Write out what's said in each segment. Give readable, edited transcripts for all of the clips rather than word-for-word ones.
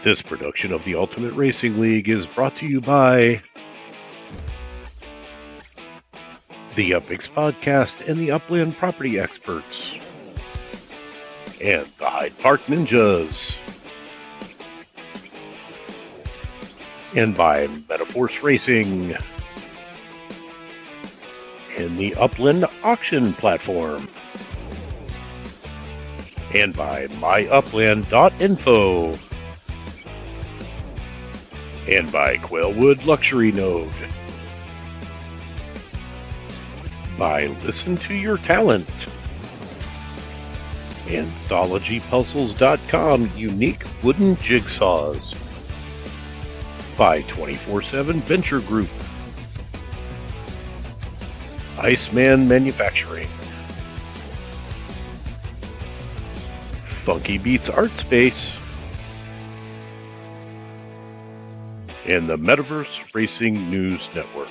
This production of the Ultimate Racing League is brought to you by the UPX Podcast and the Upland Property Experts, and the Hyde Park Ninjas, and by Metaforce Racing, and the Upland Auction Platform, and by myupland.info, and by Quailwood Luxury Node, by Listen to Your Talent, AnthologyPuzzles.com unique wooden jigsaws, by 24/7 Venture Group, Iceman Manufacturing, Funky Beats Art Space, and the Metaverse Racing News Network.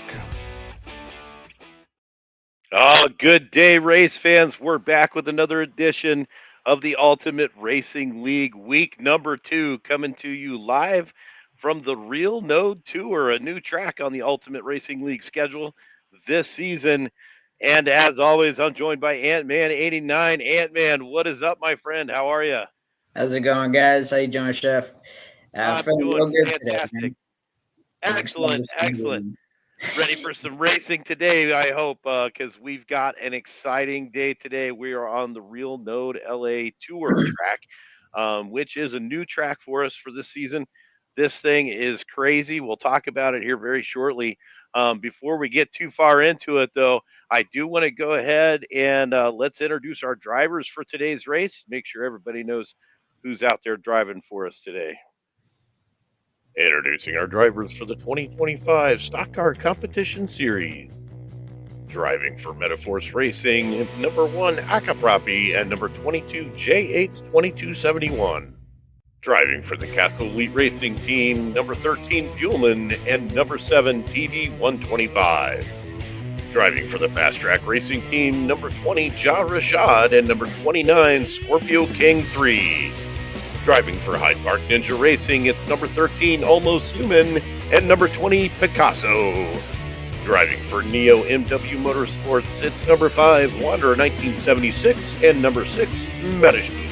Good day, race fans. We're back with another edition of the Ultimate Racing League, week number 2, coming to you live from the Real Node Tour, a new track on the Ultimate Racing League schedule this season. And as always, I'm joined by Ant-Man89. Ant-Man, what is up, my friend? How are you? How's it going, guys? How you doing, Chef? I'm Feeling doing real good fantastic. today, man. Excellent. Ready for some racing today, I hope, because we've got an exciting day today. We are on the Real Node LA Tour track, which is a new track for us for this season. This thing is crazy. We'll talk about it here very shortly. Before we get too far into it, though, I do want to go ahead and let's introduce our drivers for today's race. Make sure everybody knows who's out there driving for us today. Introducing our drivers for the 2025 Stock Car Competition Series. Driving for Metaforce Racing, number 1 Akaprapi and number 22 J82271. Driving for the Castle Elite Racing Team, number 13 Buellman and number 7 TD125. Driving for the Fast Track Racing Team, number 20 Ja Rashad and number 29 Scorpio King 3. Driving for Hyde Park Ninja Racing, it's number 13, Almost Human, and number 20, Picasso. Driving for Neo MW Motorsports, it's number 5, Wanderer 1976, and number 6, Medishpeak.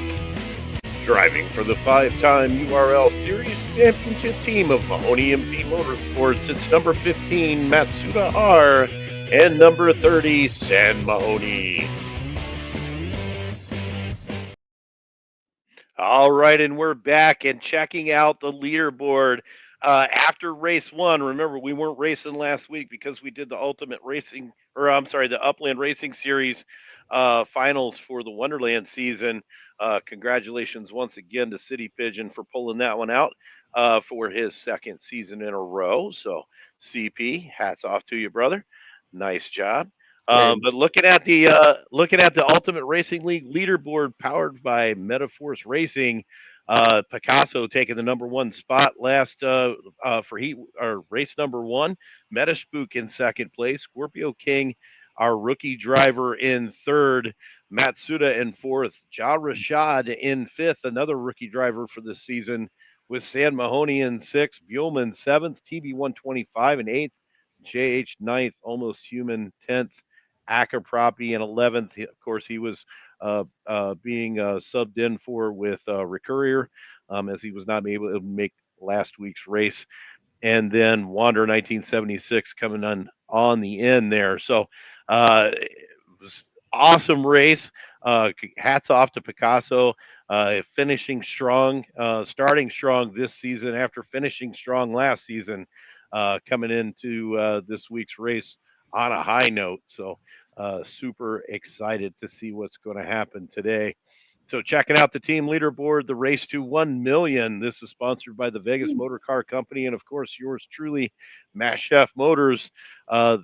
Driving for the 5-time URL Series Championship team of Mahoney MV Motorsports, it's number 15, Matsuda R, and number 30, San Mahoney. All right, and we're back and checking out the leaderboard after race 1. Remember, we weren't racing last week because we did the Ultimate Racing, the Upland Racing Series finals for the Wonderland season. Congratulations once again to City Pigeon for pulling that one out for his second season in a row. So, CP, hats off to you, brother. Nice job. But looking at the Ultimate Racing League leaderboard powered by Metaforce Racing, Picasso taking the number 1 spot last for race number 1. Medishpook in second place. Scorpio King, our rookie driver, in third. Matsuda in fourth. Ja Rashad in fifth, another rookie driver for this season, with San Mahoney in sixth. Buellman seventh. TB125 in eighth. JH ninth. Almost Human 10th. Akaprapi in 11th. Of course, he was being subbed in for with Recurrier as he was not able to make last week's race. And then Wanderer 1976 coming on the end there. So it was awesome race. Hats off to Picasso. Finishing strong, starting strong this season after finishing strong last season, coming into this week's race on a high note. So super excited to see what's going to happen today. So checking out the team leaderboard, the race to 1 million. This is sponsored by the Vegas Motor Car Company and, of course, yours truly, Mass Chef Motors.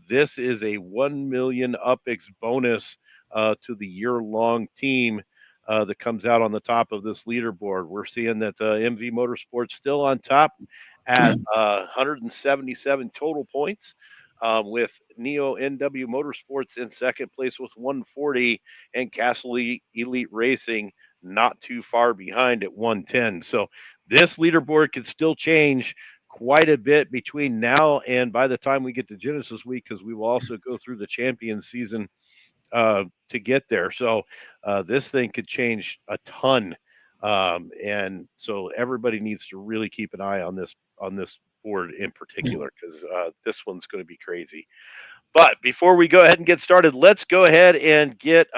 This is a 1 million UPX bonus to the year-long team that comes out on the top of this leaderboard. We're seeing that MV Motorsports still on top at 177 total points. With Neo NW Motorsports in second place with 140, and Castle Elite Racing not too far behind at 110. So This leaderboard could still change quite a bit between now and by the time we get to Genesis week, because we will also go through the champion season to get there. So this thing could change a ton, and so everybody needs to really keep an eye on this board in particular because this one's going to be crazy. But before we go ahead and get started, let's go ahead and get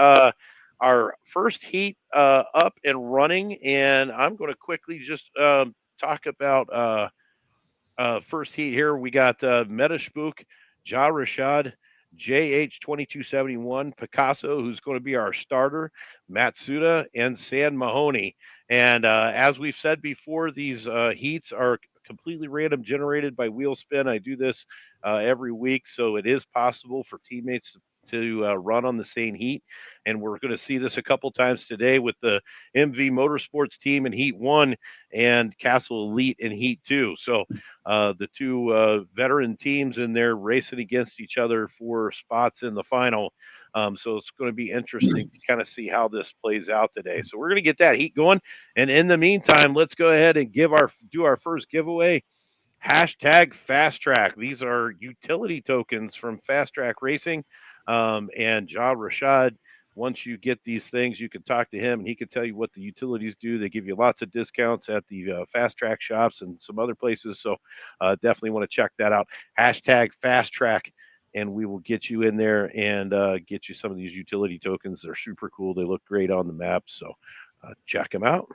our first heat up and running, and I'm going to quickly just talk about. First heat here, we got Metaspook, Ja Rashad, JH2271, Picasso, who's going to be our starter, Matsuda, and San Mahoney. And as we've said before, these heats are completely random generated by wheel spin. I do this every week, so it is possible for teammates to run on the same heat. And we're going to see this a couple times today with the MV Motorsports team in Heat 1 and Castle Elite in Heat 2. So the two veteran teams in there racing against each other for spots in the final. So it's going to be interesting to kind of see how this plays out today. So we're going to get that heat going, and in the meantime, let's go ahead and do our first giveaway. Hashtag Fast Track. These are utility tokens from Fast Track Racing. And Ja Rashad, once you get these things, you can talk to him and he can tell you what the utilities do. They give you lots of discounts at the Fast Track shops and some other places. So definitely want to check that out. Hashtag Fast Track. And we will get you in there and get you some of these utility tokens. They're super cool. They look great on the map. So check them out.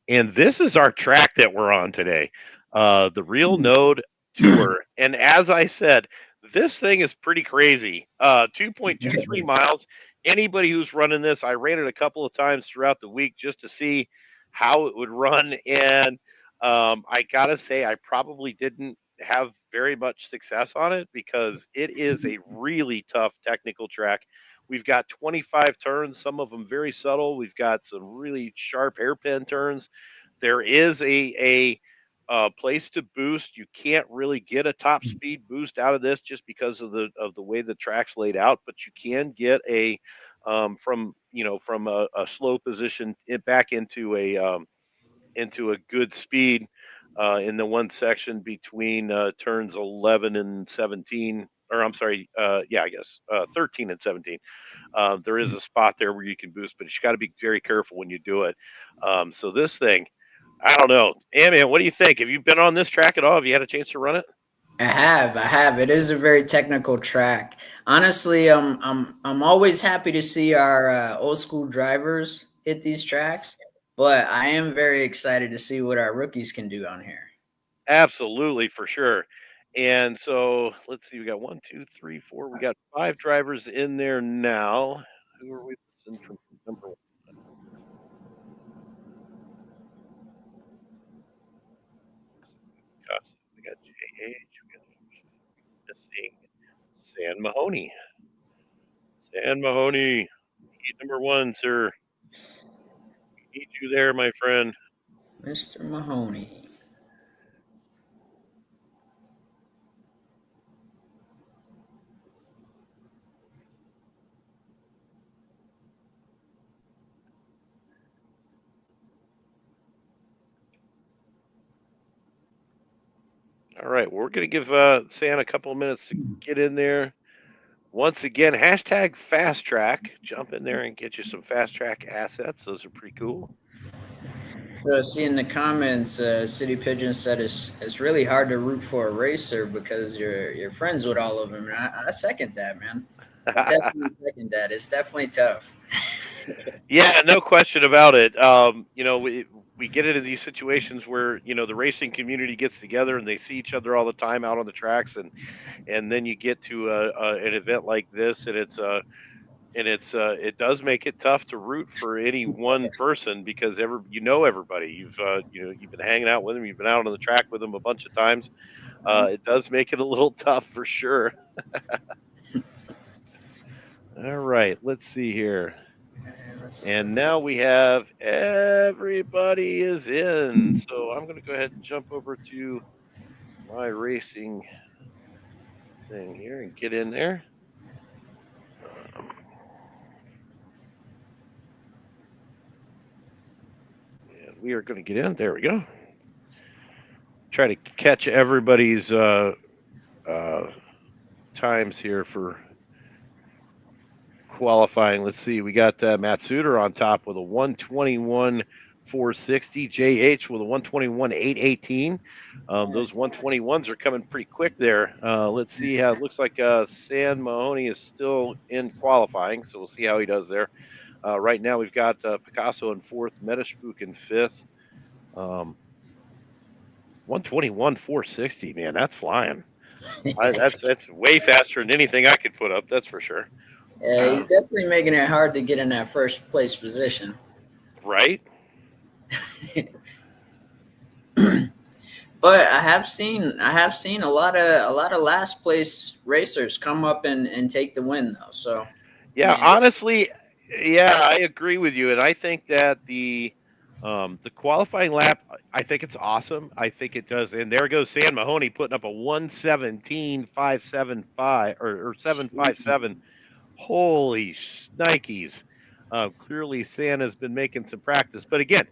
And this is our track that we're on today, the Real Node Tour. And as I said, this thing is pretty crazy. 2.23 miles. Anybody who's running this, I ran it a couple of times throughout the week just to see how it would run. And I got to say, I probably didn't have very much success on it because it is a really tough technical track. We've got 25 turns, some of them very subtle. We've got some really sharp hairpin turns. There is a place to boost. You can't really get a top speed boost out of this just because of the way the track's laid out, but you can get a from a slow position back into a good speed in the one section between turns 11 and 17. Or I'm sorry, yeah, I guess 13 and 17. There is a spot there where you can boost, but you got to be very careful when you do it. So this thing, I don't know. Hey, man, what do you think? Have you been on this track at all? Have you had a chance to run it? I have. It is a very technical track. Honestly, I'm always happy to see our old school drivers hit these tracks, but I am very excited to see what our rookies can do on here. Absolutely, for sure. And so let's see. We got one, two, three, four. We got five drivers in there now. Who are we missing from number one? We got JH. We got missing San Mahoney. San Mahoney, heat number one, sir. We need you there, my friend. Mr. Mahoney. All right, well, we're going to give San a couple of minutes to get in there. Once again, hashtag fast track. Jump in there and get you some fast track assets. Those are pretty cool. So, see in the comments, City Pigeon said it's really hard to root for a racer because you're friends with all of them. And I second that, man. I definitely second that. It's definitely tough. Yeah, no question about it. We get into these situations where the racing community gets together and they see each other all the time out on the tracks, and then you get to an event like this, and it does make it tough to root for any one person because everybody. You've been hanging out with them, you've been out on the track with them a bunch of times. It does make it a little tough for sure. All right, let's see here. And now we have everybody is in. So I'm going to go ahead and jump over to my racing thing here and get in there. Um, and we are going to get in. There we go. Try to catch everybody's uh, times here for qualifying. Let's see. We got Matt Suter on top with a 121.460. JH with a 121.818. Those 121s are coming pretty quick there. Let's see how it looks like San Mahoney is still in qualifying, so we'll see how he does there. Right now, we've got Picasso in fourth, Metashpook in fifth. 121.460, man, that's flying. That's way faster than anything I could put up. That's for sure. Yeah, he's definitely making it hard to get in that first place position. Right. But I have seen a lot of last place racers come up and take the win though. So yeah, I mean, honestly, yeah, I agree with you, and I think that the qualifying lap, I think it's awesome. I think it does, and there goes San Mahoney putting up a 117.575 or 757. Holy shnikes! Clearly, San has been making some practice, but again,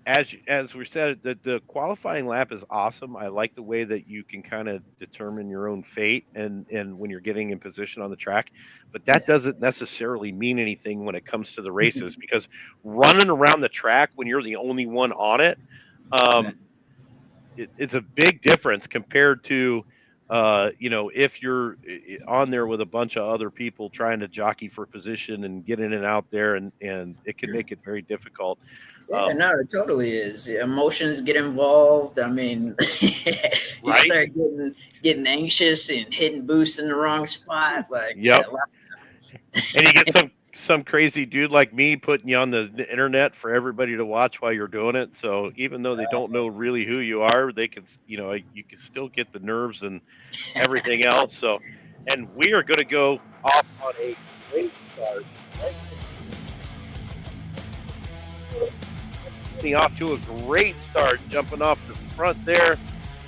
as we said, the qualifying lap is awesome. I like the way that you can kind of determine your own fate and when you're getting in position on the track, but that doesn't necessarily mean anything when it comes to the races because running around the track when you're the only one on it, it's a big difference compared to if you're on there with a bunch of other people trying to jockey for position and get in and out there, and it can make it very difficult. Yeah, no, it totally is. Emotions get involved. I mean, you start getting anxious and hitting boosts in the wrong spot. Like, yep. And you get some crazy dude like me putting you on the internet for everybody to watch while you're doing it. So even though they don't know really who you are, they can, you can still get the nerves and everything else. So, and we are going to go off on a great start. Off to a great start, jumping off the front there.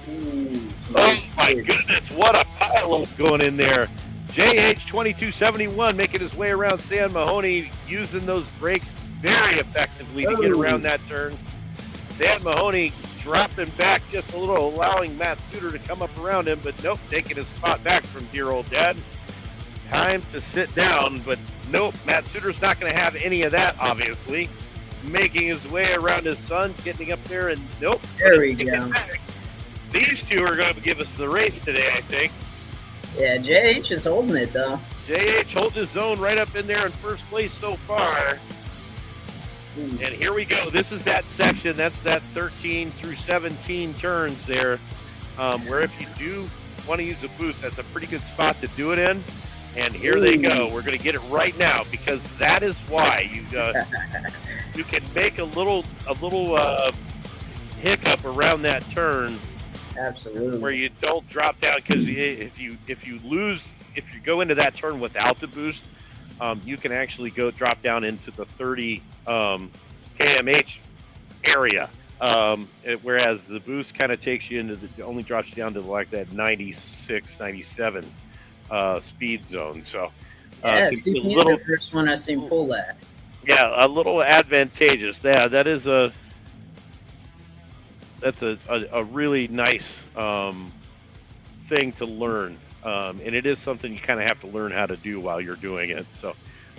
Ooh, oh my goodness, what a pile going in there. JH 2271 making his way around San Mahoney, using those brakes very effectively to get around that turn. San Mahoney dropping back just a little, allowing Matt Suter to come up around him, but nope, taking his spot back from dear old dad. Time to sit down, but nope, Matt Suter's not going to have any of that, obviously. Making his way around his son, getting up there, and nope. There we go. These two are going to give us the race today, I think. Yeah, JH is holding it, though. JH holds his own right up in there in first place so far. And here we go. This is that section. That's that 13 through 17 turns there, where if you do want to use a boost, that's a pretty good spot to do it in. And here they go. We're going to get it right now because that is why you can make a little hiccup around that turn. Absolutely. Where you don't drop down, because if you go into that turn without the boost, you can actually drop down into the 30 kmh area. Whereas the boost kind of takes you into only drops you down to like that 96, 97 speed zone. So yeah, CP's the first one I've seen pull that. Yeah, a little advantageous. Yeah, that's a really nice thing to learn, and it is something you kind of have to learn how to do while you're doing it. So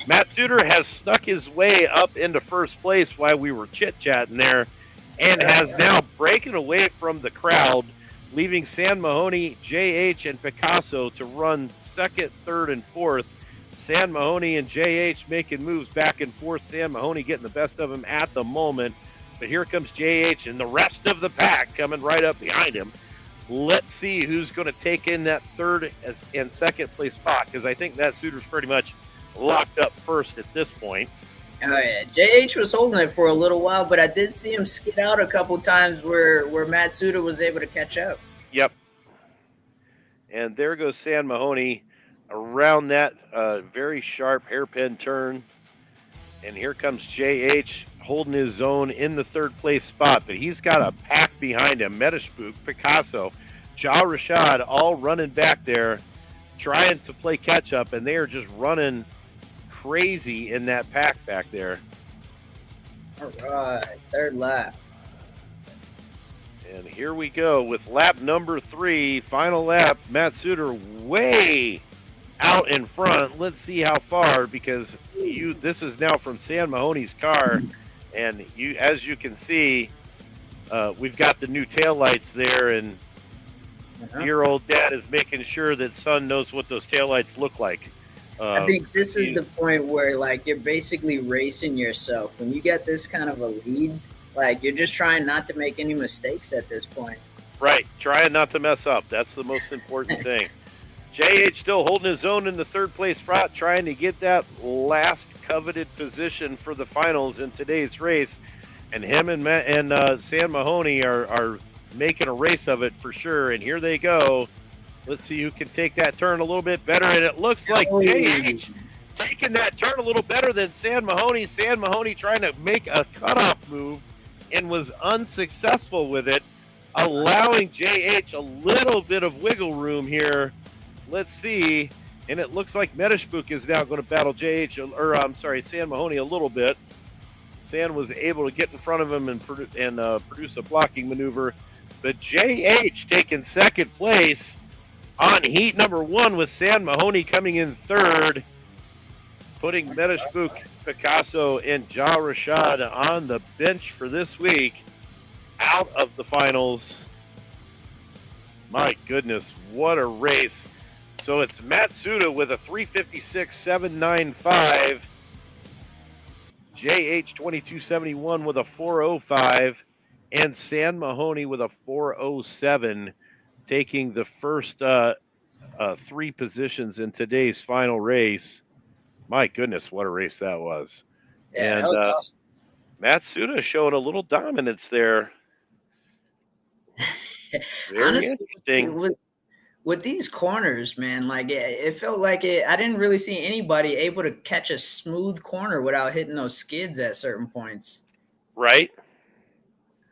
Matt Suter has snuck his way up into first place while we were chit-chatting there, and has now breaking away from the crowd, leaving San Mahoney, JH, and Picasso to run second, third, and fourth. San Mahoney and JH making moves back and forth. San Mahoney getting the best of him at the moment. But here comes JH and the rest of the pack coming right up behind him. Let's see who's going to take in that third and second place spot, because I think Matt Suter's pretty much locked up first at this point. Oh, yeah. JH was holding it for a little while, but I did see him skid out a couple times where Matt Suter was able to catch up. Yep. And there goes San Mahoney around that very sharp hairpin turn. And here comes JH holding his own in the third place spot, but he's got a pack behind him. Metashpook, Picasso, Ja Rashad all running back there, trying to play catch up, and they are just running crazy in that pack back there. All right, third lap. And here we go with lap number 3, final lap. Matsuda way out in front. Let's see how far, because this is now from San Mahoney's car, and as you can see, we've got the new taillights there, and Uh-huh. dear old dad is making sure that son knows what those taillights look like. I think this is He, the point where like you're basically racing yourself. When you get this kind of a lead, like you're just trying not to make any mistakes at this point. right, trying not to mess up. That's the most important thing. JH still holding his own in the third place spot, trying to get that last coveted position for the finals in today's race. And him and San Mahoney are making a race of it for sure. And here they go. Let's see who can take that turn a little bit better. And it looks like Oh, JH taking that turn a little better than San Mahoney. San Mahoney trying to make a cutoff move and was unsuccessful with it, allowing JH a little bit of wiggle room here. Let's see. And it looks like Medishbuk is now going to battle JH, or I'm sorry, San Mahoney a little bit. San was able to get in front of him and produce a blocking maneuver. But JH taking second place on heat number 1 with San Mahoney coming in third, putting Medishbuk, Picasso, and Ja Rashad on the bench for this week, out of the finals. My goodness, what a race. So it's Matsuda with a 356.795, JH 2271 with a 405, and San Mahoney with a 407, taking the first 3 positions in today's final race. My goodness, what a race that was. yeah, that And was awesome. Matsuda showed a little dominance there. Very Honestly, interesting. with these corners, man, like it felt like it. I didn't really see anybody able to catch a smooth corner without hitting those skids at certain points. Right?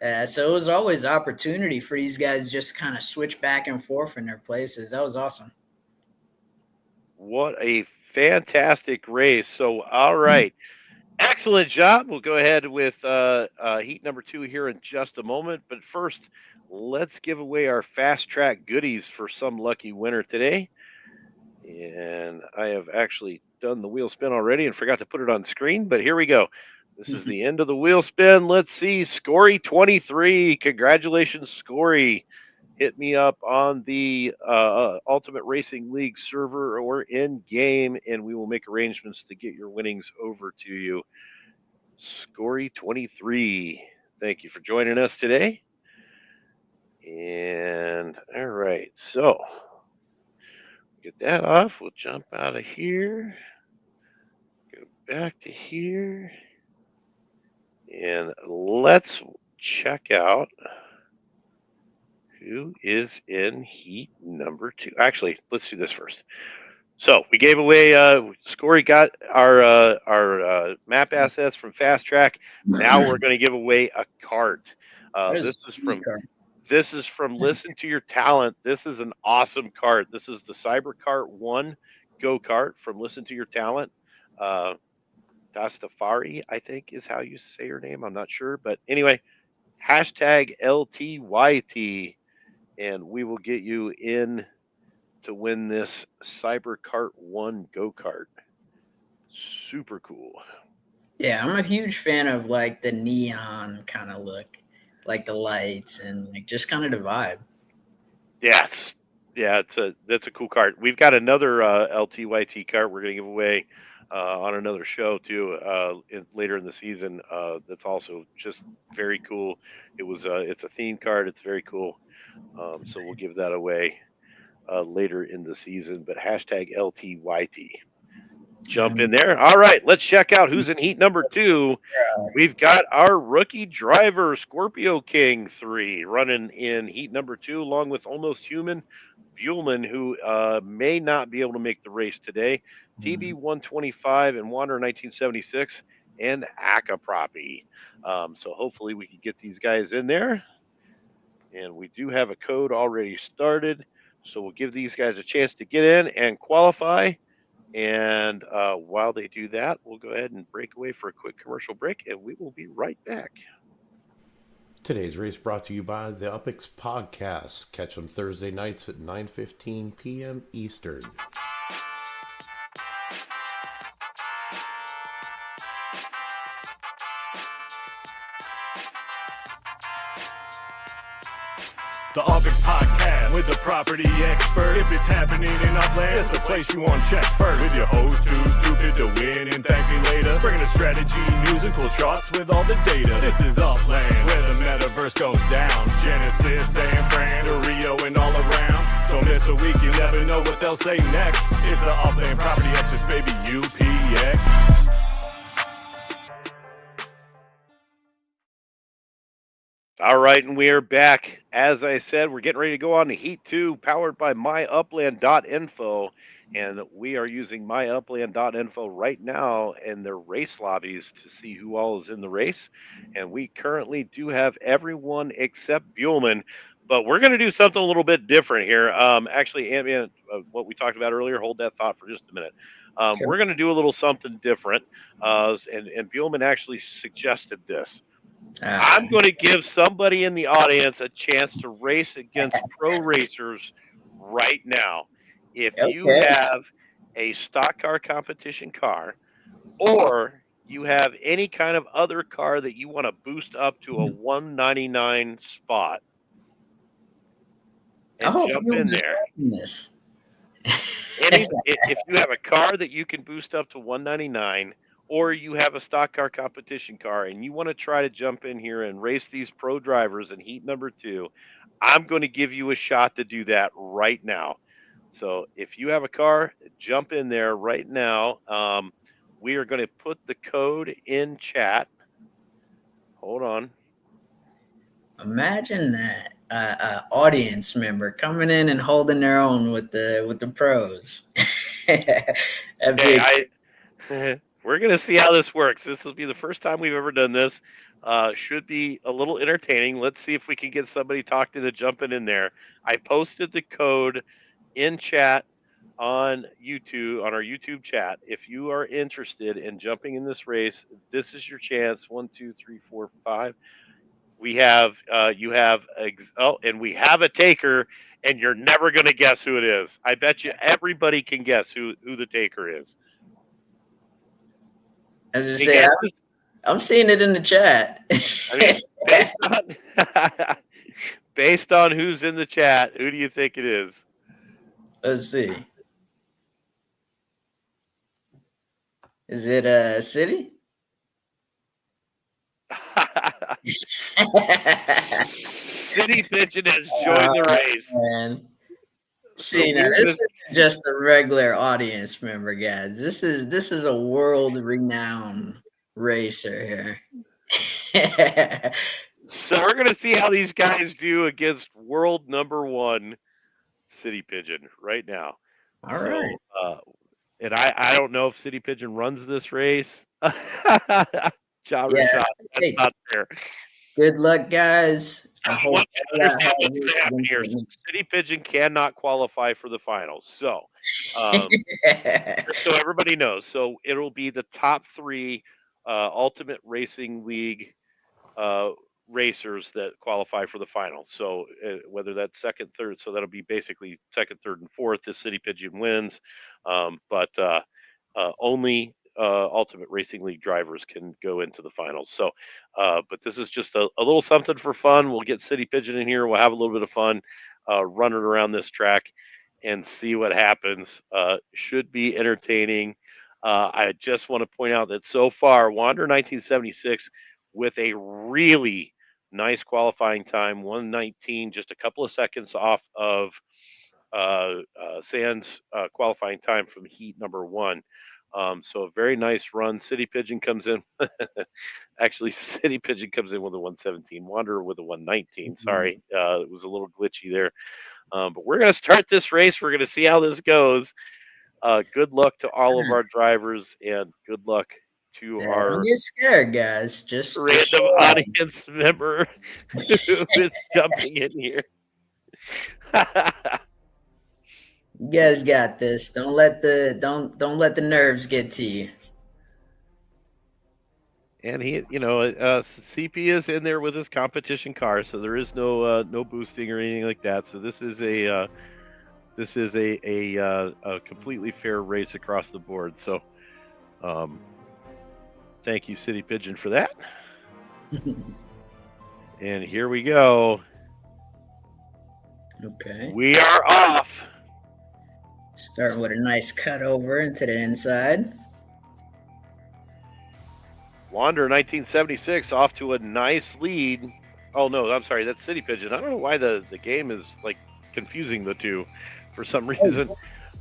So it was always opportunity for these guys just kind of switch back and forth in their places. That was awesome. What a fantastic race. So, all right. Excellent job. We'll go ahead with heat number 2 here in just a moment. But first, let's give away our fast track goodies for some lucky winner today. And I have actually done the wheel spin already and forgot to put it on screen, but here we go. This is the end of the wheel spin. Let's see. Scory 23. Congratulations, Scory. Hit me up on the Ultimate Racing League server or in game, and we will make arrangements to get your winnings over to you. Scory 23. Thank you for joining us today. And all right, so get that off. We'll jump out of here. Go back to here. And let's check out who is in heat number 2. Actually, let's do this first. So we gave away. Scory got our map assets from Fast Track. Now we're going to give away a cart. That is a This is sweet from car. Listen to Your Talent. This is an awesome cart. This is the Cyber Cart 1 go kart from Listen to Your Talent. Uh, Dastafari, I think, is how you say her name. I'm not sure, but anyway, hashtag LTYT, and we will get you in to win this Cyber Cart 1 go kart. Super cool. Yeah, I'm a huge fan of like the neon kind of look, like the lights and like just kind of the vibe. Yes. Yeah, that's a cool cart. We've got another LTYT cart we're going to give away on another show too later in the season. That's also just very cool. It's a theme card. It's very cool. So we'll give that away later in the season. But hashtag LTYT. Jump in there. All right, let's check out who's in heat number 2. We've got our rookie driver, Scorpio King 3, running in heat number 2, along with Almost Human Buellman, who may not be able to make the race today, TB 125 and Wander 1976, and Akaproppy. So hopefully we can get these guys in there. And we do have a code already started. So we'll give these guys a chance to get in and qualify. And while they do that, we'll go ahead and break away for a quick commercial break, and we will be right back. Today's race brought to you by the UPX Podcast. Catch them Thursday nights at 9:15 p.m. Eastern. The UPX Podcast with the property expert. If it's happening in Upland, it's the place you want to check first. With your host who's stupid to win and thank me later. Bringing the strategy, news, and cool charts with all the data. This is Upland, where the metaverse goes down. Genesis, San Fran, to Rio, and all around. Don't miss a week, you never know what they'll say next. It's the Upland Property Experts, baby, UPX. All right, and we are back. As I said, we're getting ready to go on to Heat 2, powered by myupland.info. And we are using myupland.info right now in their race lobbies to see who all is in the race. And we currently do have everyone except Buellman. But we're going to do something a little bit different here. Actually, Ambient, what we talked about earlier, hold that thought for just a minute. Sure. We're going to do a little something different. And Buellman actually suggested this. Ah, I'm going to give somebody in the audience a chance to race against pro racers right now. If you okay. have a stock car competition car, or you have any kind of other car that you want to boost up to a 199 spot I and hope jump you in there. understand this. If you have a car that you can boost up to 199, or you have a stock car competition car and you want to try to jump in here and race these pro drivers in heat number 2, I'm going to give you a shot to do that right now. So if you have a car, jump in there right now. We are going to put the code in chat. Hold on. Imagine that audience member coming in and holding their own with the pros. That'd Okay, be we're going to see how this works. This will be the first time we've ever done this. Should be a little entertaining. Let's see if we can get somebody talking to jumping in there. I posted the code in chat on YouTube, on our YouTube chat. If you are interested in jumping in this race, this is your chance. 1, 2, 3, 4, 5. We have and we have a taker, and you're never going to guess who it is. I bet you everybody can guess who the taker is. as I Any say, guesses? I'm seeing it in the chat. I mean, based on based on who's in the chat, who do you think it is? Let's see. Is it a city? City Pigeon has joined the race. Man. So See, now we're this gonna isn't just a regular audience member, guys. This is a world renowned racer here. so we're gonna see how these guys do against world number 1 City Pigeon right now. All So right. and I don't know if City Pigeon runs this race. John Yeah. Rashad, that's Hey, not fair. good luck, guys. I hope all that Understand hard what's work going to happen here. is City Pigeon cannot qualify for the finals. So, um, just so everybody knows, so it'll be the top 3 Ultimate Racing League uh, racers that qualify for the finals. So whether that's second, third, so that'll be basically second, third, and fourth. The City Pigeon wins, but only Ultimate Racing League drivers can go into the finals. So, but this is just a little something for fun. We'll get City Pigeon in here. We'll have a little bit of fun running around this track and see what happens. Should be entertaining. I just want to point out that so far, Wander 1976 with a really nice qualifying time, 119, just a couple of seconds off of Sands' qualifying time from heat number 1. So a very nice run. City Pigeon comes in. Actually, City Pigeon comes in with a 117. Wanderer with a 119. Sorry, it was a little glitchy there. But we're going to start this race. We're going to see how this goes. Good luck to all of our drivers, and good luck to Yeah, don't our get scared, guys. Just random show up. audience member who is jumping in here. You guys got this. Don't let the nerves get to you. And he, CP is in there with his competition car, so there is no boosting or anything like that. So this is a completely fair race across the board. So, thank you, City Pigeon, for that. And here we go. Okay. We are off. Starting with a nice cut over into the inside. Wander 1976 off to a nice lead. Oh no, I'm sorry, that's City Pigeon. I don't know why the game is like confusing the two for some reason.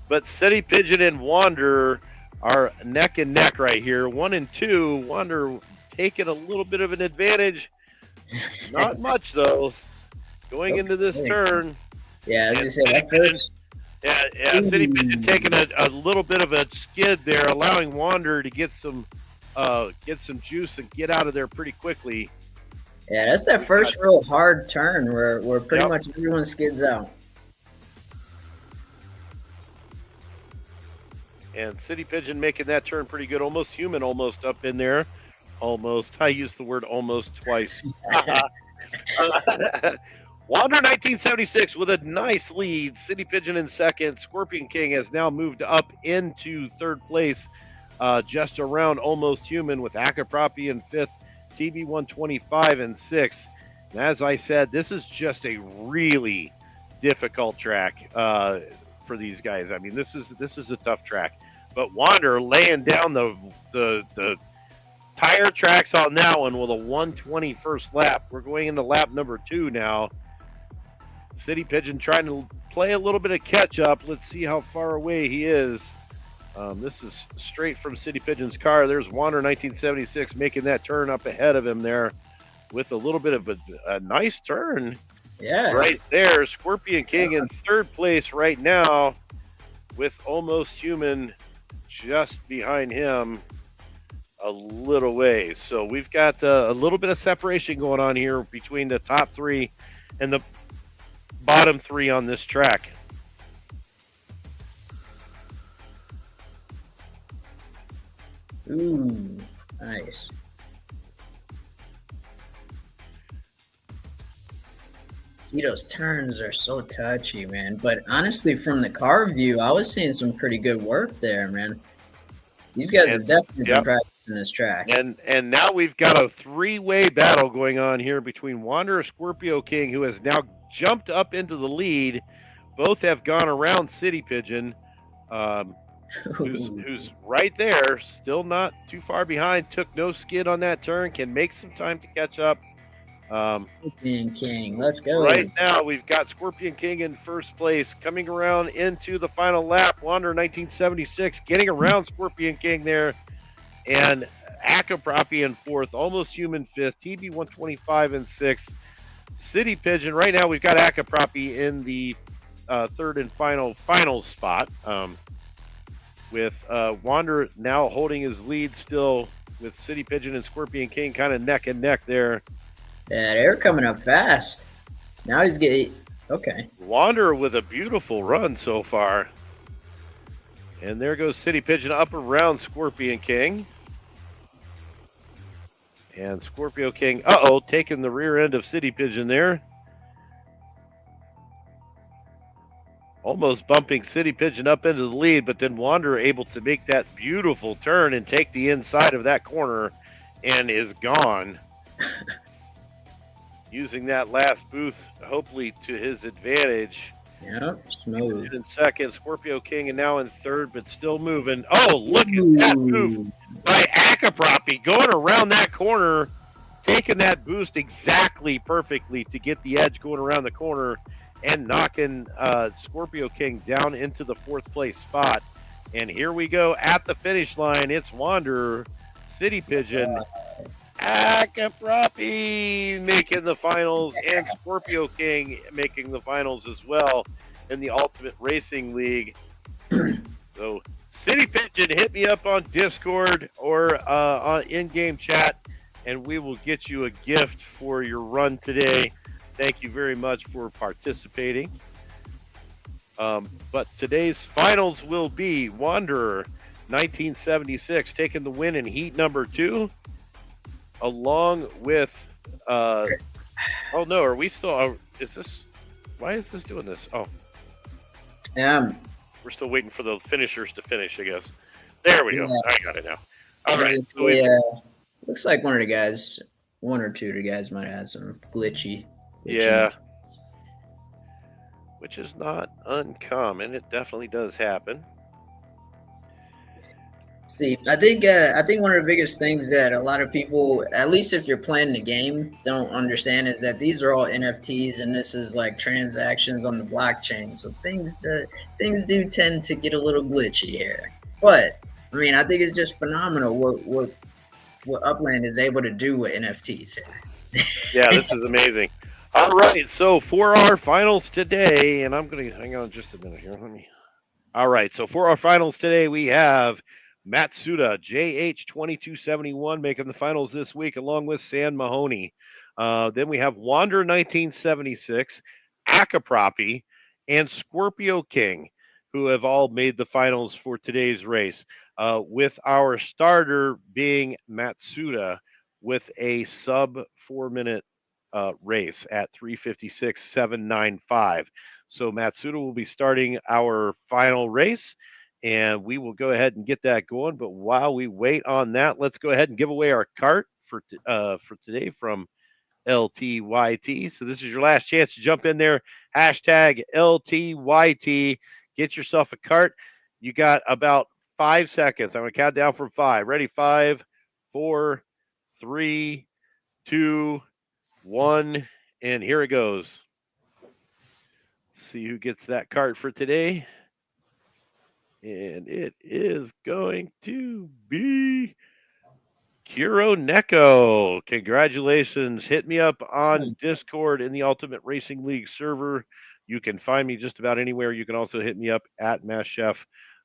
But City Pigeon and Wander are neck and neck right here. 1 and 2. Wander taking a little bit of an advantage. Not much though. Going into this turn. Yeah, as you said, that first. Yeah, City Pigeon taking a little bit of a skid there, allowing Wander to get some juice and get out of there pretty quickly. Yeah, that's that first real hard turn where pretty much everyone skids out. And City Pigeon making that turn pretty good. Almost human, almost up in there. Almost. I used the word almost twice. Wander 1976 with a nice lead. City Pigeon in second. Scorpion King has now moved up into third place, just around almost human, with Akapropi in fifth, TB 125 in sixth. And as I said, this is just a really difficult track for these guys. I mean, this is a tough track. But Wander laying down the tire tracks on that one with a 120 first lap. We're going into lap number 2 now. City Pigeon trying to play a little bit of catch up. Let's see how far away he is. This is straight from City Pigeon's car. There's Wander 1976 making that turn up ahead of him there with a little bit of a nice turn. Yeah. Right there. Scorpion King in third place right now with Almost Human just behind him a little ways. So we've got a little bit of separation going on here between the top 3 and the bottom 3 on this track. Ooh, nice. See, those turns are so touchy, man. But honestly, from the car view, I was seeing some pretty good work there, man. These guys have definitely been practicing this track. And now we've got a 3-way battle going on here between Wanderer Scorpio King, who has now jumped up into the lead. Both have gone around City Pigeon, who's right there, still not too far behind. Took no skid on that turn, can make some time to catch up. Scorpion King, let's go. Right now, we've got Scorpion King in first place, coming around into the final lap. Wander 1976 getting around Scorpion King there, and Akapropi in fourth, Almost Human fifth, TB 125 in sixth. City Pigeon, right now we've got Akapropi in the third and final spot, with Wander now holding his lead still, with City Pigeon and Scorpion King kind of neck and neck there. Yeah, they're coming up fast. Now he's getting... Okay. Wander with a beautiful run so far. And there goes City Pigeon up around Scorpion King. And Scorpio King, taking the rear end of City Pigeon there. Almost bumping City Pigeon up into the lead, but then Wander able to make that beautiful turn and take the inside of that corner and is gone. Using that last boost, hopefully to his advantage. Yep, smooth. In second, Scorpio King, and now in third, but still moving. Oh, look at that move by Akapropi, going around that corner, taking that boost exactly perfectly to get the edge going around the corner and knocking Scorpio King down into the fourth place spot. And here we go at the finish line. It's Wander, City Pigeon, Akapropi making the finals, and Scorpio King making the finals as well in the Ultimate Racing League. So, City Pigeon, hit me up on Discord or on in-game chat, and we will get you a gift for your run today. Thank you very much for participating. But today's finals will be Wanderer 1976 taking the win in heat number 2, along with. Oh no, are we still? Is this? Why is this doing this? Oh, we're still waiting for the finishers to finish, I guess. There we go. I got it now. All right. So looks like one or two of the guys might have had some glitchy. Yeah. Which is not uncommon. It definitely does happen. See, I think one of the biggest things that a lot of people, at least if you're playing the game, don't understand is that these are all NFTs and this is like transactions on the blockchain. So things do tend to get a little glitchy here. But I mean, I think it's just phenomenal what Upland is able to do with NFTs here. Yeah, this is amazing. All right, so for our finals today, and I'm going to hang on just a minute here. All right, so for our finals today, we have Matsuda JH2271 making the finals this week, along with San Mahoney. Then we have Wander 1976, Akaproppy, and Scorpio King, who have all made the finals for today's race. With our starter being Matsuda with a sub 4-minute race at 3:56.795. So Matsuda will be starting our final race, and we will go ahead and get that going. But while we wait on that, let's go ahead and give away our cart for today from LTYT. So this is your last chance to jump in there. Hashtag LTYT. Get yourself a cart. You got about 5 seconds. I'm going to count down from 5. Ready? 5, 4, 3, 2, 1, and here it goes. Let's see who gets that card for today. And it is going to be Kuro Neko. Congratulations. Hit me up on Discord in the Ultimate Racing League server. You can find me just about anywhere. You can also hit me up at MassChef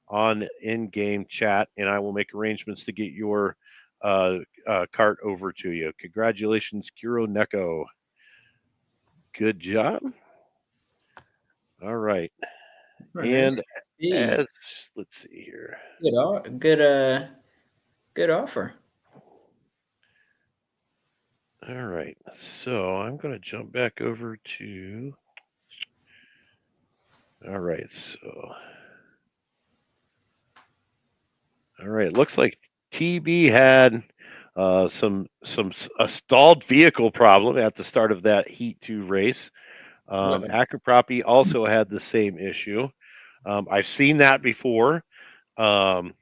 on in-game chat, and I will make arrangements to get your cart over to you. Congratulations, Kuro Neko. Good job. All right. And as let's see here. Good offer. All right. So I'm going to jump back over to. All right. So. All right. Looks like TB had a stalled vehicle problem at the start of that Heat 2 race. Akaproppy also had the same issue. I've seen that before. Not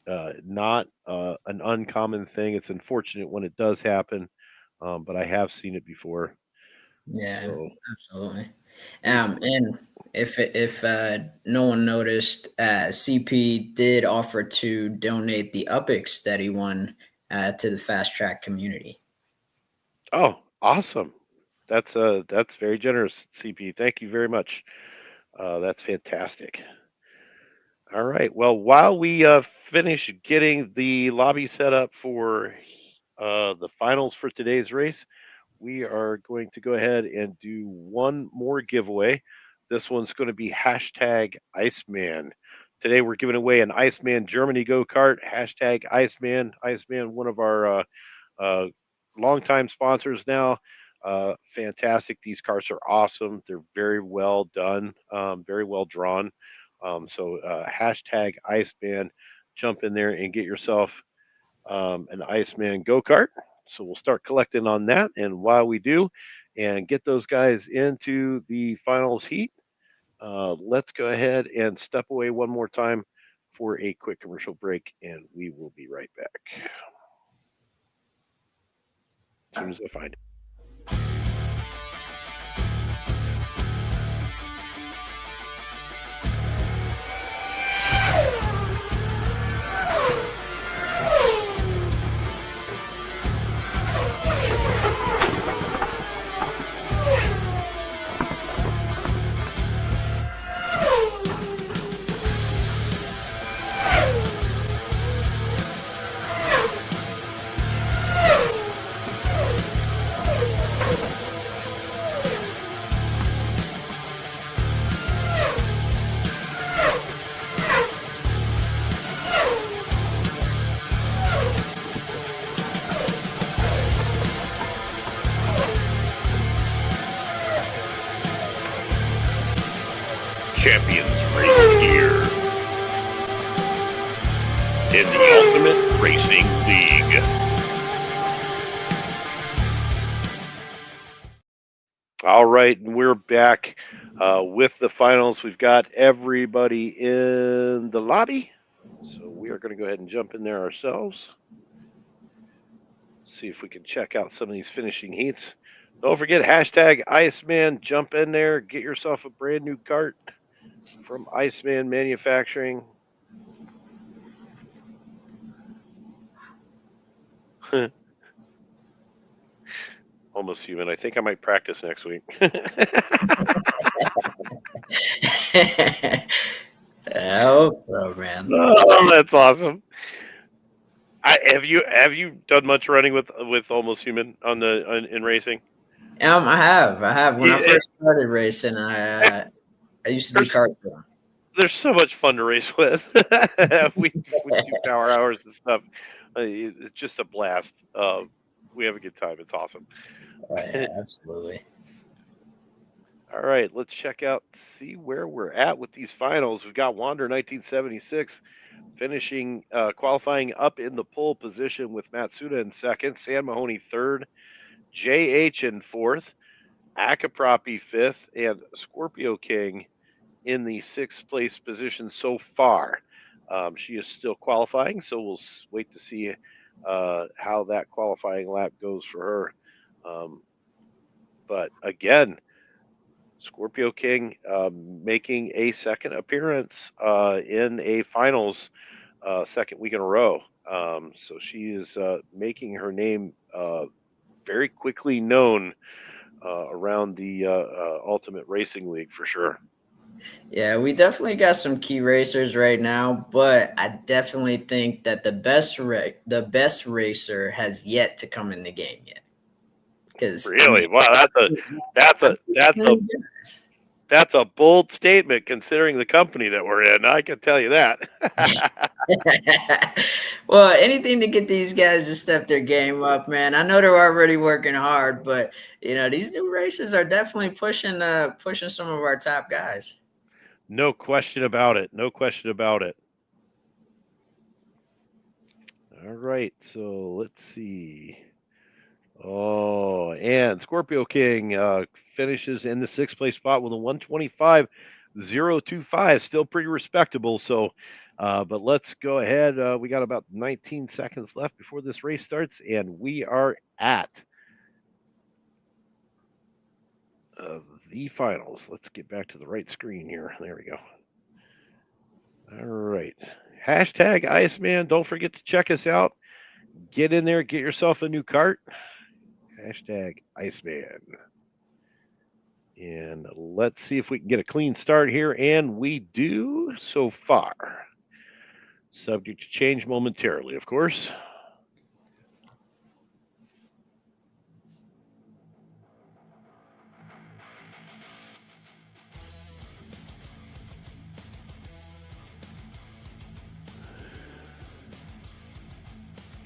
an uncommon thing. It's unfortunate when it does happen, but I have seen it before. Yeah, so, absolutely. And if no one noticed, CP did offer to donate the UPX that he won to the fast track community. Oh, awesome! That's very generous, CP. Thank you very much. That's fantastic. All right. Well, while we finish getting the lobby set up for the finals for today's race, we are going to go ahead and do one more giveaway. This one's going to be hashtag Iceman. Today we're giving away an Iceman Germany go-kart, hashtag Iceman. Iceman, one of our longtime sponsors now. Fantastic. These carts are awesome. They're very well done, very well drawn. So hashtag Iceman. Jump in there and get yourself an Iceman go-kart. So we'll start collecting on that. And while we do and get those guys into the finals heat, let's go ahead and step away one more time for a quick commercial break, and we will be right back. As soon as I find it. champions race here in the Ultimate Racing League. All right, and we're back with the finals. We've got everybody in the lobby, so we are going to go ahead and jump in there ourselves. See if we can check out some of these finishing heats. Don't forget, hashtag Iceman. Jump in there. Get yourself a brand new cart from Iceman Manufacturing. Almost human. I think I might practice next week. I hope so, man. Oh, that's awesome. Have you done much running with Almost Human in racing? I have. When I first started racing, I used to do karts with them. There's so much fun to race with. we do power hours and stuff. It's just a blast. We have a good time. It's awesome. Oh, yeah, absolutely. All right, let's check out, see where we're at with these finals. We've got Wander 1976 finishing, qualifying up in the pole position with Matsuda in second, San Mahoney third, JH in fourth, Akapropi fifth, and Scorpio King in the sixth place position so far. She is still qualifying, so we'll wait to see how that qualifying lap goes for her. But again, Scorpio King making a second appearance in a finals second week in a row. So she is making her name very quickly known around the Ultimate Racing League for sure. Yeah, we definitely got some key racers right now, but I definitely think that the best racer has yet to come in the game yet. Really, wow, that's a bold statement considering the company that we're in. I can tell you that. Well, anything to get these guys to step their game up, man. I know they're already working hard, but these new racers are definitely pushing some of our top guys. No question about it. No question about it. All right, so let's see. Oh, and Scorpio King finishes in the sixth place spot with a 125.025, still pretty respectable. So, but let's go ahead. We got about 19 seconds left before this race starts, and we are at the finals. Let's get back to the right screen here. There we go. All right. Hashtag Iceman. Don't forget to check us out. Get in there. Get yourself a new cart. Hashtag Iceman. And let's see if we can get a clean start here. And we do so far. Subject to change momentarily, of course.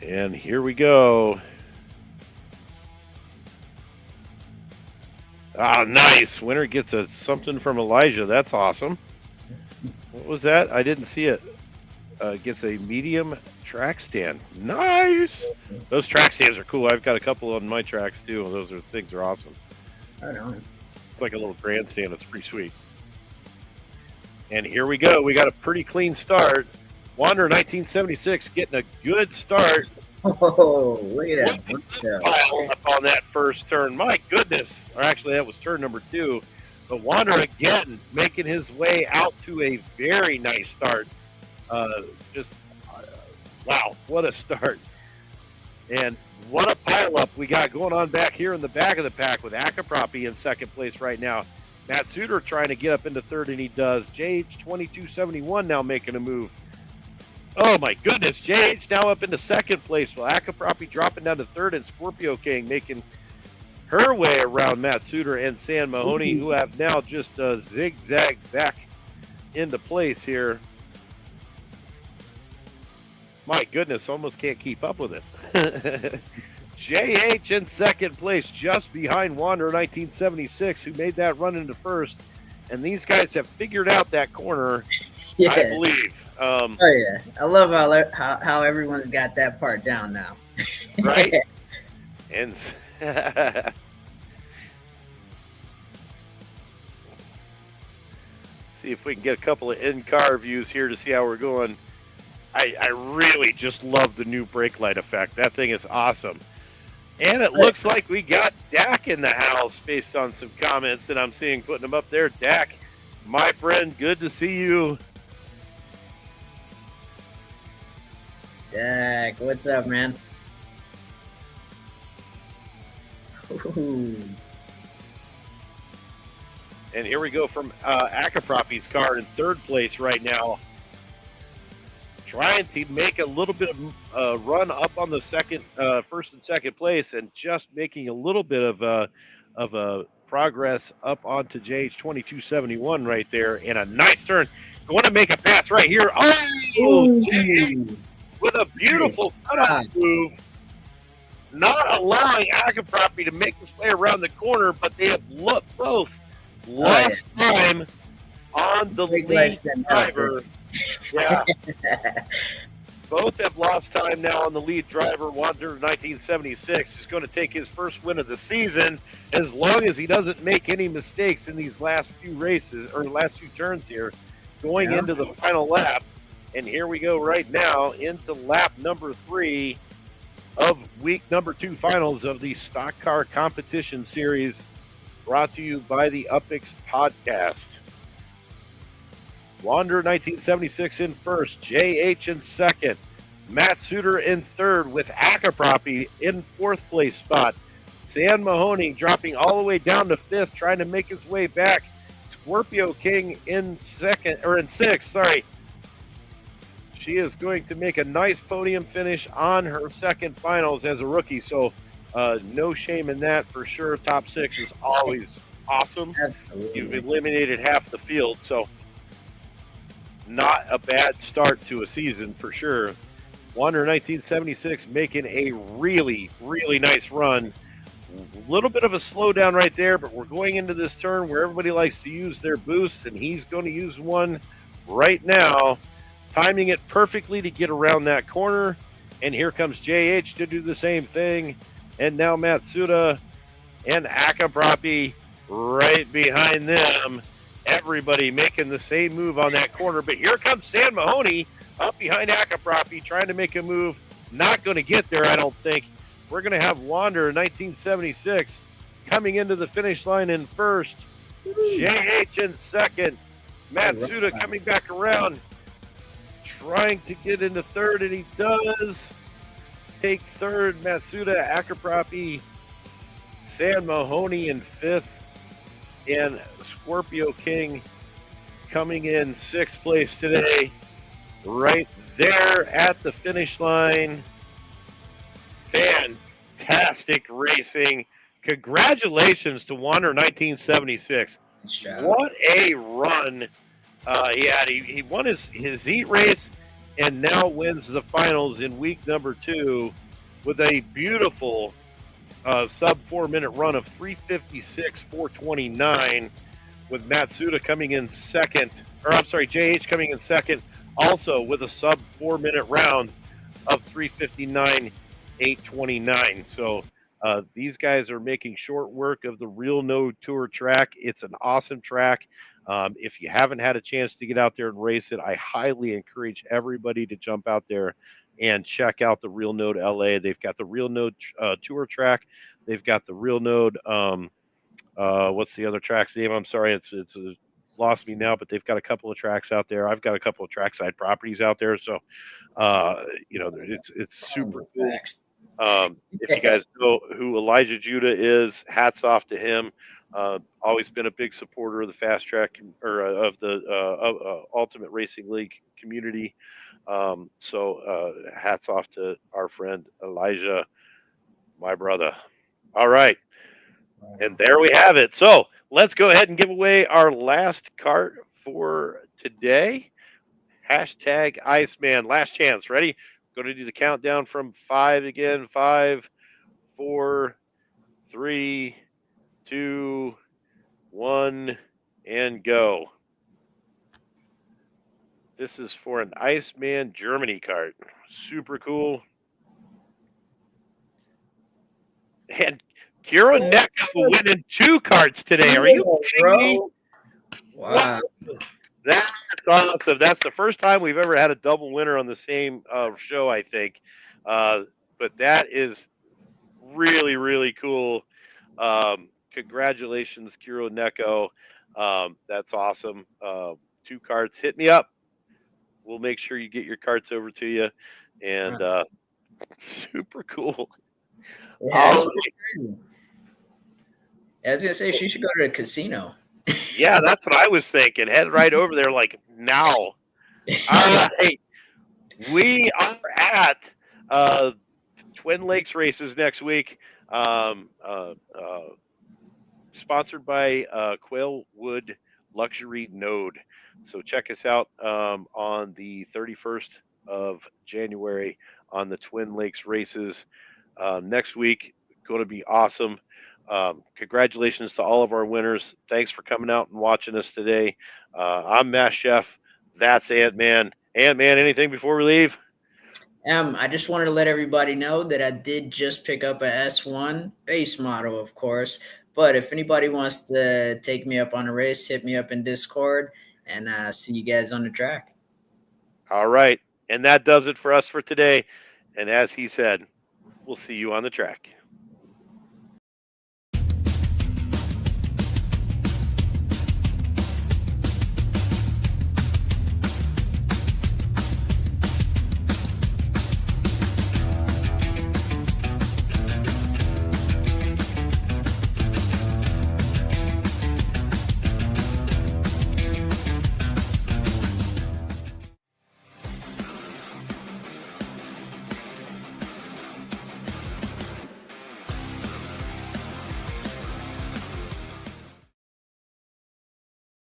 And here we go. Ah, nice. Winner gets something from Elijah. That's awesome. What was that? I didn't see it. Gets a medium track stand. Nice. Those track stands are cool. I've got a couple on my tracks too. Those things are awesome. I know. It's like a little grandstand. It's pretty sweet. And here we go. We got a pretty clean start. Wander 1976 getting a good start. Oh, look at that. Pile up on that first turn. My goodness. Or actually, that was turn number 2. But Wander again making his way out to a very nice start. Wow, what a start. And what a pileup we got going on back here in the back of the pack with Akapropi in second place right now. Matsuda trying to get up into third, and he does. JH2271 now making a move. Oh, my goodness. JH now up into second place, while Akapropi dropping down to third, and Scorpio King making her way around Matsuda and San Mahoney, who have now just zigzagged back into place here. My goodness, almost can't keep up with it. JH in second place, just behind Wander 1976, who made that run into first. and these guys have figured out that corner, I Yeah. believe. Oh yeah. I love how everyone's got that part down now. Right? And see if we can get a couple of in-car views here to see how we're going. I really just love the new brake light effect. That thing is awesome. And it looks like we got Dak in the house based on some comments that I'm seeing putting them up there. Dak, my friend, good to see you. Dak, what's up, man? Ooh. And here we go from Akapropi's car in third place right now. Trying to make a little bit of run up on the first and second place, and just making a little bit of a progress up onto JH2271 right there, and a nice turn. Going to make a pass right here. Oh, JH with a beautiful cutoff move, not allowing Akapropi to make his way around the corner, but they have both lost time on the lead driver. Yeah. Both have lost time now on the lead driver. Wander 1976 is going to take his first win of the season as long as he doesn't make any mistakes in these last few races or last few turns here going into the final lap. And here we go right now into lap number 3 of week number 2 finals of the Stock Car Competition Series, brought to you by the UPX PodCast. Wander 1976 in first, JH in second, Matt Suter in third with Akapropi in fourth place spot. Sam Mahoney dropping all the way down to fifth, trying to make his way back. Scorpio King in sixth, sorry. She is going to make a nice podium finish on her second finals as a rookie, so no shame in that for sure. Top 6 is always awesome. Absolutely. You've eliminated half the field, so not a bad start to a season for sure. Wander 1976 making a really, really nice run. A little bit of a slowdown right there, but we're going into this turn where everybody likes to use their boost, and he's going to use one right now, timing it perfectly to get around that corner. And here comes JH to do the same thing. And now Matsuda and Akapropi right behind them. Everybody making the same move on that corner. But here comes Sam Mahoney up behind Akapropi trying to make a move. Not going to get there, I don't think. We're going to have Wander 1976 coming into the finish line in first. JH in second. Matsuda coming back around, trying to get into third, and he does take third. Matsuda, Akapropi, Sam Mahoney in fifth, and Scorpio King coming in sixth place today, right there at the finish line. Fantastic racing. Congratulations to Wander 1976. What a run he had. He won his heat race and now wins the finals in week number 2 with a beautiful sub 4 minute run of 3:56.429, with Matsuda coming in second, JH coming in second, also with a sub 4 minute round of 3:59.829. So these guys are making short work of the Real No Tour track. It's an awesome track. If you haven't had a chance to get out there and race it, I highly encourage everybody to jump out there and check out the Real Node LA. They've got the Real Node Tour track. They've got the Real Node. What's the other track's name? I'm sorry, it's lost me now. But they've got a couple of tracks out there. I've got a couple of trackside properties out there. So it's super cool. If you guys know who Elijah Judah is, hats off to him. Always been a big supporter of the fast track or of the Ultimate Racing League community. So hats off to our friend Elijah, my brother. All right. And there we have it. So let's go ahead and give away our last cart for today. Hashtag Iceman. Last chance. Ready? Going to do the countdown from 5 again. 5, 4, 3, 2, 1. and go. This is for an Iceman Germany cart. Super cool. And Kira Neko winning 2 carts today. Are you kidding me? bro? Wow. That's awesome. That's the first time we've ever had a double winner on the same show, I think. But that is really, really cool. Congratulations, Kiro Neko. That's awesome. 2 carts. Hit me up. We'll make sure you get your carts over to you. And super cool. Yeah, that's crazy. I was gonna say she should go to the casino. Yeah, that's what I was thinking. Head right over there, like now. Hey, we are at Twin Lakes races next week. Sponsored by Quailwood Luxury Node. So check us out on the 31st of January on the Twin Lakes races next week. Going to be awesome. Congratulations to all of our winners. Thanks for coming out and watching us today. I'm Matt Chef. That's Ant-Man. Ant-Man, anything before we leave? I just wanted to let everybody know that I did just pick up a S1 base model, of course. But if anybody wants to take me up on a race, hit me up in Discord, and see you guys on the track. All right. And that does it for us for today. And as he said, we'll see you on the track.